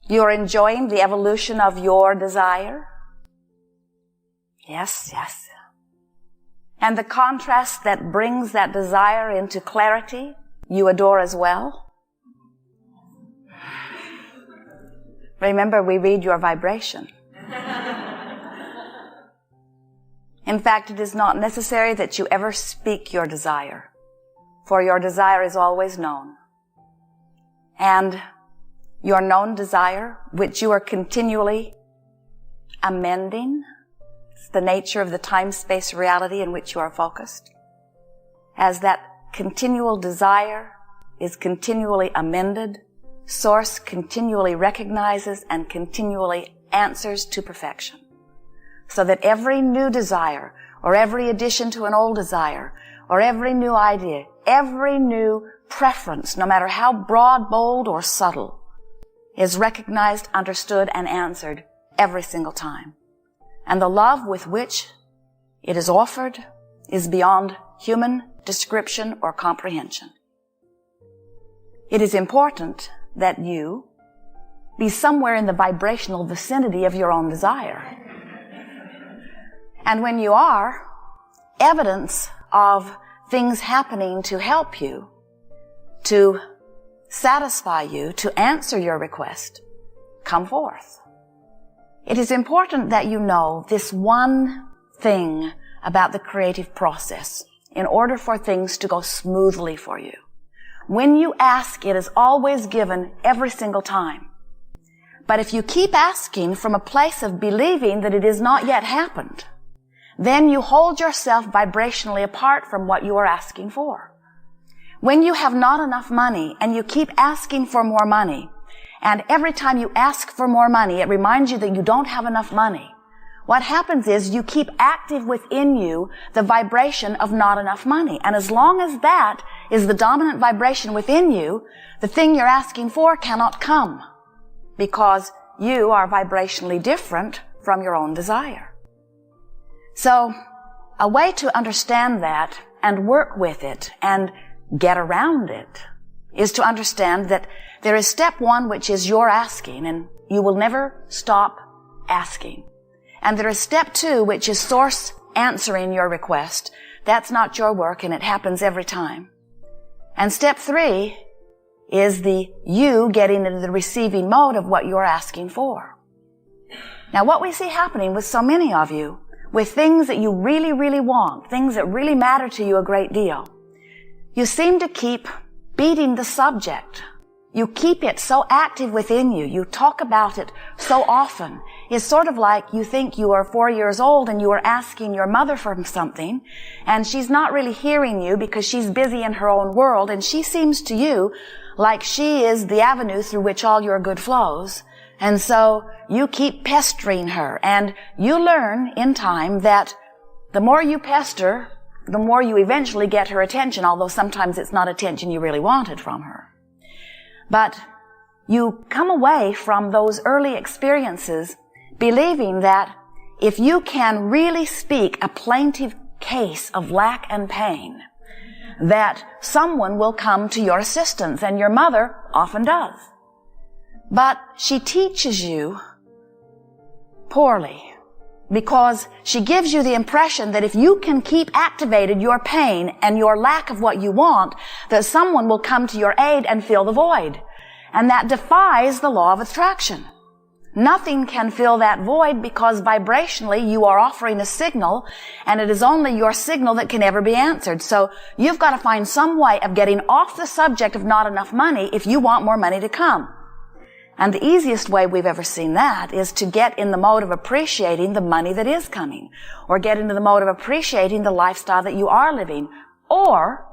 You're enjoying the evolution of your desire? Yes, yes. And the contrast that brings that desire into clarity, you adore as well? Remember, we read your vibration. In fact, it is not necessary that you ever speak your desire, for your desire is always known. And your known desire, which you are continually amending, it's the nature of the time-space reality in which you are focused. As that continual desire is continually amended, Source continually recognizes and continually answers to perfection. So that every new desire, or every addition to an old desire, or every new idea, every new preference, no matter how broad, bold, or subtle, is recognized, understood, and answered every single time. And the love with which it is offered is beyond human description or comprehension. It is important that you be somewhere in the vibrational vicinity of your own desire. And when you are, evidence of things happening to help you, to satisfy you, to answer your request, come forth. It is important that you know this one thing about the creative process in order for things to go smoothly for you. When you ask, it is always given every single time. But if you keep asking from a place of believing that it has not yet happened, then you hold yourself vibrationally apart from what you are asking for. When you have not enough money and you keep asking for more money, and every time you ask for more money, it reminds you that you don't have enough money, what happens is you keep active within you the vibration of not enough money. And as long as that is the dominant vibration within you, the thing you're asking for cannot come, because you are vibrationally different from your own desire. So a way to understand that and work with it and get around it is to understand that there is step one, which is your asking, and you will never stop asking. And there is step two, which is Source answering your request. That's not your work, and it happens every time. And step three is the you getting into the receiving mode of what you're asking for. Now, what we see happening with so many of you, with things that you really, really want, things that really matter to you a great deal, you seem to keep beating the subject. You keep it so active within you. You talk about it so often. It's sort of like you think you are 4 years old and you are asking your mother for something, and she's not really hearing you because she's busy in her own world, and she seems to you like she is the avenue through which all your good flows. And so you keep pestering her, and you learn in time that the more you pester, the more you eventually get her attention, although sometimes it's not attention you really wanted from her. But you come away from those early experiences believing that if you can really speak a plaintive case of lack and pain, that someone will come to your assistance, and your mother often does. But she teaches you poorly, because she gives you the impression that if you can keep activated your pain and your lack of what you want, that someone will come to your aid and fill the void. And that defies the law of attraction. Nothing can fill that void, because vibrationally you are offering a signal, and it is only your signal that can ever be answered. So you've got to find some way of getting off the subject of not enough money if you want more money to come. And the easiest way we've ever seen that is to get in the mode of appreciating the money that is coming, or get into the mode of appreciating the lifestyle that you are living. Or,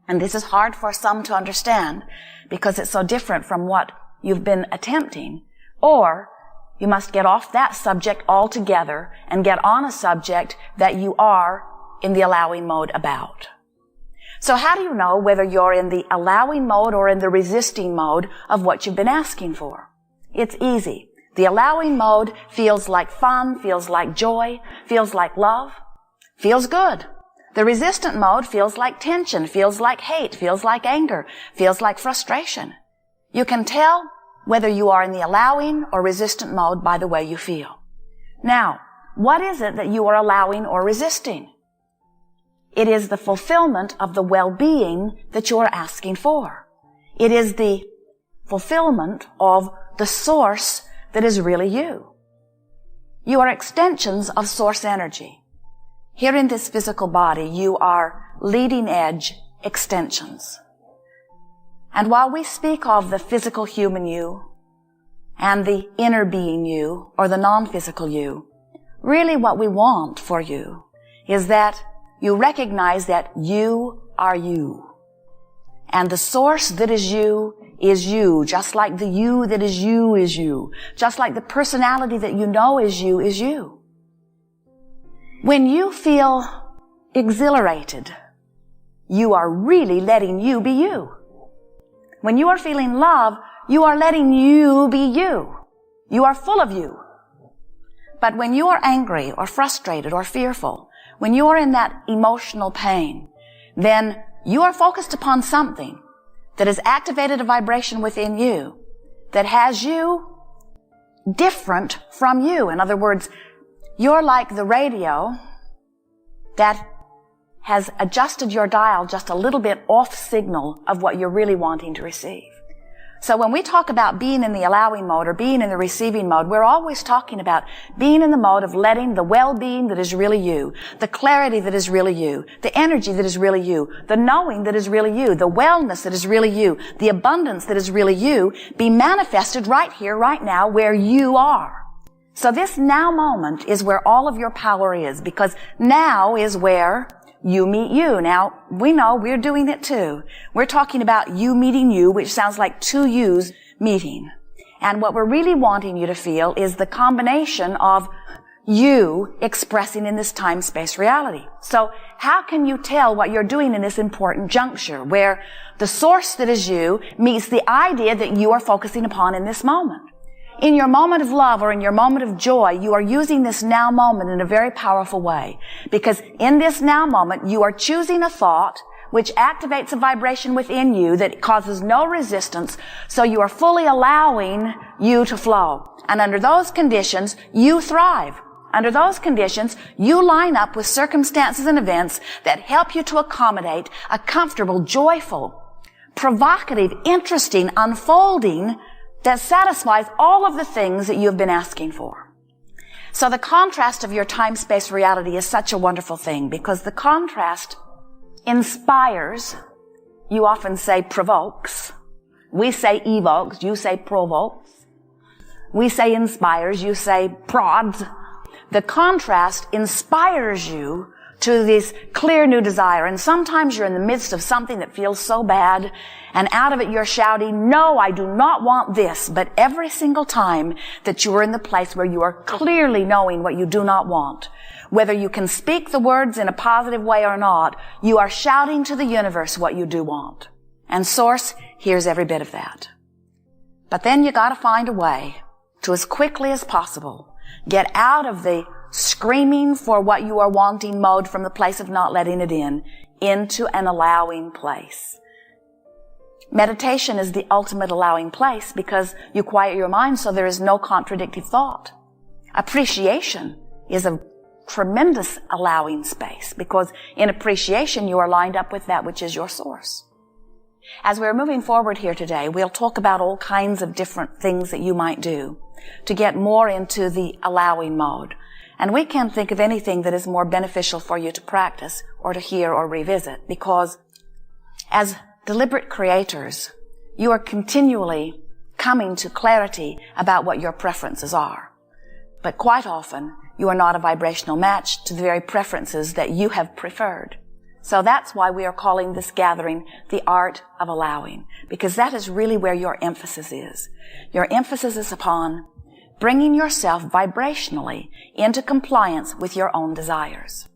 and this is hard for some to understand because it's so different from what you've been attempting, or you must get off that subject altogether and get on a subject that you are in the allowing mode about. So how do you know whether you're in the allowing mode or in the resisting mode of what you've been asking for? It's easy. The allowing mode feels like fun, feels like joy, feels like love, feels good. The resistant mode feels like tension, feels like hate, feels like anger, feels like frustration. You can tell whether you are in the allowing or resistant mode by the way you feel. Now, what is it that you are allowing or resisting? It is the fulfillment of the well-being that you are asking for. It is the fulfillment of the source that is really you. You are extensions of source energy. Here in this physical body, you are leading edge extensions. And while we speak of the physical human you and the inner being you or the non-physical you, really what we want for you is that you recognize that you are you. And the source that is you, just like the you that is you, just like the personality that you know is you is you. When you feel exhilarated, you are really letting you be you. When you are feeling love, you are letting you be you. You are full of you. But when you are angry or frustrated or fearful, when you are in that emotional pain, then you are focused upon something that has activated a vibration within you that has you different from you. In other words, you're like the radio that has adjusted your dial just a little bit off signal of what you're really wanting to receive. So when we talk about being in the allowing mode or being in the receiving mode, we're always talking about being in the mode of letting the well-being that is really you, the clarity that is really you, the energy that is really you, the knowing that is really you, the wellness that is really you, the abundance that is really you, be manifested right here, right now, where you are. So this now moment is where all of your power is, because now is where you meet you. Now, we know we're doing it too. We're talking about you meeting you, which sounds like two yous meeting. And what we're really wanting you to feel is the combination of you expressing in this time-space reality. So how can you tell what you're doing in this important juncture where the source that is you meets the idea that you are focusing upon in this moment? In your moment of love or in your moment of joy, you are using this now moment in a very powerful way. Because in this now moment, you are choosing a thought which activates a vibration within you that causes no resistance, so you are fully allowing you to flow. And under those conditions, you thrive. Under those conditions, you line up with circumstances and events that help you to accommodate a comfortable, joyful, provocative, interesting unfolding that satisfies all of the things that you've been asking for. So the contrast of your time-space reality is such a wonderful thing because the contrast inspires. You often say provokes. We say evokes. You say provokes. We say inspires. You say prods. The contrast inspires you to this clear new desire. And sometimes you're in the midst of something that feels so bad, and out of it you're shouting, no, I do not want this. But every single time that you are in the place where you are clearly knowing what you do not want, whether you can speak the words in a positive way or not, you are shouting to the universe what you do want. And Source hears every bit of that. But then you gotta find a way to, as quickly as possible, get out of the screaming for what you are wanting mode from the place of not letting it in, into an allowing place. Meditation is the ultimate allowing place because you quiet your mind so there is no contradictive thought. Appreciation is a tremendous allowing space because in appreciation you are lined up with that which is your source. As we're moving forward here today, we'll talk about all kinds of different things that you might do to get more into the allowing mode. And we can't think of anything that is more beneficial for you to practice or to hear or revisit because as deliberate creators, you are continually coming to clarity about what your preferences are. But quite often, you are not a vibrational match to the very preferences that you have preferred. So that's why we are calling this gathering the art of allowing, because that is really where your emphasis is. Your emphasis is upon bringing yourself vibrationally into compliance with your own desires.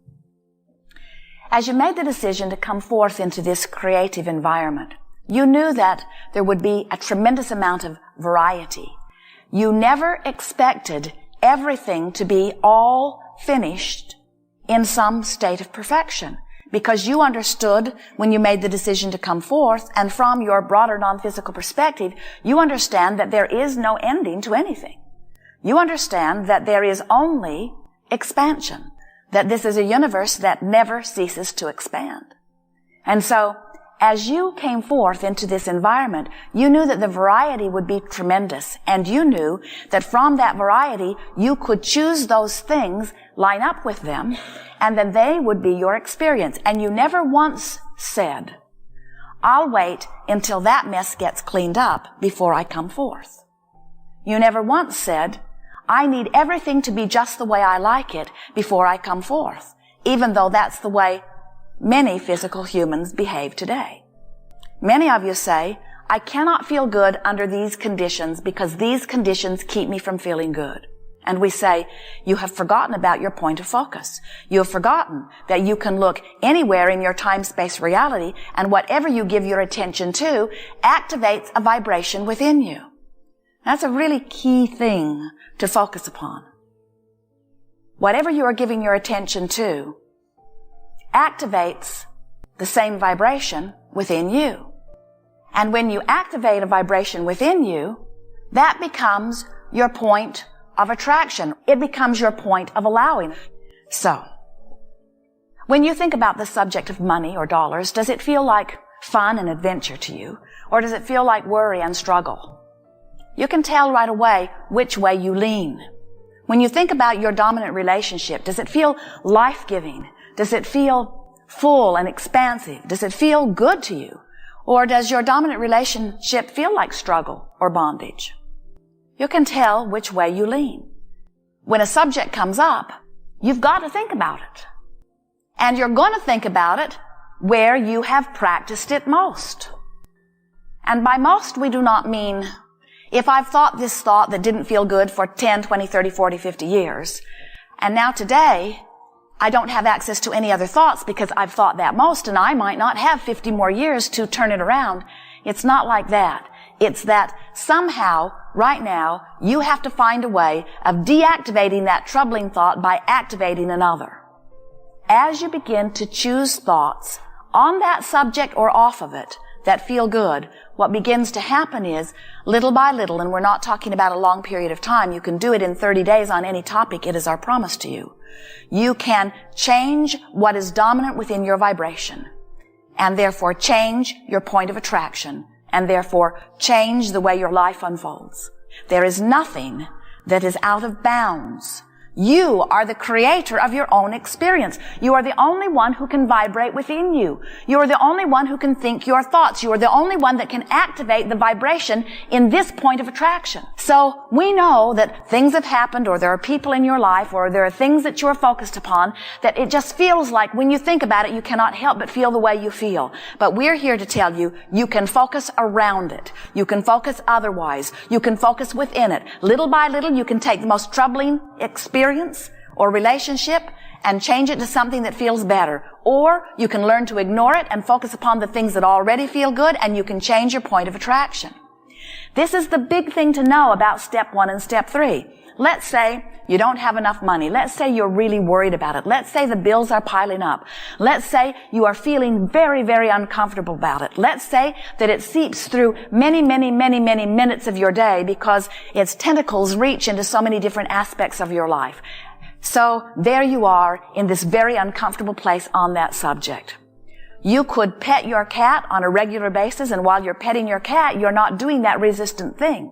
As you made the decision to come forth into this creative environment, you knew that there would be a tremendous amount of variety. You never expected everything to be all finished in some state of perfection, because you understood when you made the decision to come forth, and from your broader non-physical perspective, you understand that there is no ending to anything. You understand that there is only expansion, that this is a universe that never ceases to expand. And so, as you came forth into this environment, you knew that the variety would be tremendous, and you knew that from that variety, you could choose those things, line up with them, and then they would be your experience. And you never once said, I'll wait until that mess gets cleaned up before I come forth. You never once said, I need everything to be just the way I like it before I come forth, even though that's the way many physical humans behave today. Many of you say, I cannot feel good under these conditions because these conditions keep me from feeling good. And we say, you have forgotten about your point of focus. You have forgotten that you can look anywhere in your time-space reality, and whatever you give your attention to activates a vibration within you. That's a really key thing to focus upon. Whatever you are giving your attention to activates the same vibration within you. And when you activate a vibration within you, that becomes your point of attraction. It becomes your point of allowing. So, when you think about the subject of money or dollars, does it feel like fun and adventure to you? Or does it feel like worry and struggle? You can tell right away which way you lean. When you think about your dominant relationship, does it feel life-giving? Does it feel full and expansive? Does it feel good to you? Or does your dominant relationship feel like struggle or bondage? You can tell which way you lean. When a subject comes up, you've got to think about it. And you're going to think about it where you have practiced it most. And by most, we do not mean if I've thought this thought that didn't feel good for 10, 20, 30, 40, 50 years, and now today, I don't have access to any other thoughts because I've thought that most, and I might not have 50 more years to turn it around. It's not like that. It's that somehow, right now, you have to find a way of deactivating that troubling thought by activating another. As you begin to choose thoughts on that subject or off of it that feel good, what begins to happen is, little by little, and we're not talking about a long period of time, you can do it in 30 days on any topic, it is our promise to you. You can change what is dominant within your vibration, and therefore change your point of attraction, and therefore change the way your life unfolds. There is nothing that is out of bounds. You are the creator of your own experience. You are the only one who can vibrate within you. You are the only one who can think your thoughts. You are the only one that can activate the vibration in this point of attraction. So we know that things have happened, or there are people in your life, or there are things that you are focused upon, that it just feels like when you think about it, you cannot help but feel the way you feel. But we're here to tell you, you can focus around it. You can focus otherwise. You can focus within it. Little by little, you can take the most troubling experience or relationship and change it to something that feels better. Or you can learn to ignore it and focus upon the things that already feel good, and you can change your point of attraction. This is the big thing to know about step 1 and step 3. Let's say you don't have enough money. Let's say you're really worried about it. Let's say the bills are piling up. Let's say you are feeling very, very uncomfortable about it. Let's say that it seeps through many, many, many, many minutes of your day because its tentacles reach into so many different aspects of your life. So there you are in this very uncomfortable place on that subject. You could pet your cat on a regular basis, and while you're petting your cat, you're not doing that resistant thing.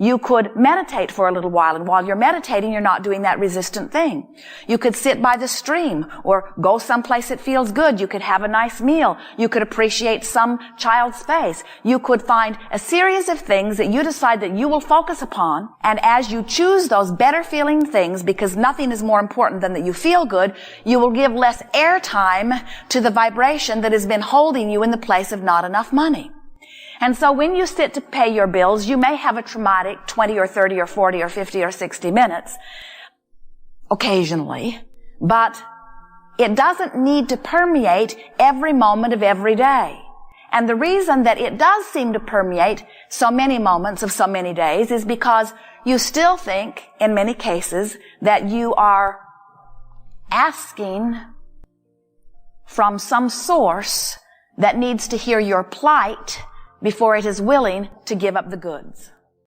You could meditate for a little while, and while you're meditating, you're not doing that resistant thing. You could sit by the stream or go someplace that feels good. You could have a nice meal. You could appreciate some child's face. You could find a series of things that you decide that you will focus upon, and as you choose those better feeling things, because nothing is more important than that you feel good, you will give less airtime to the vibration that has been holding you in the place of not enough money. And so when you sit to pay your bills, you may have a traumatic 20 or 30 or 40 or 50 or 60 minutes occasionally, but it doesn't need to permeate every moment of every day. And the reason that it does seem to permeate so many moments of so many days is because you still think, in many cases, that you are asking from some source that needs to hear your plight before it is willing to give up the goods.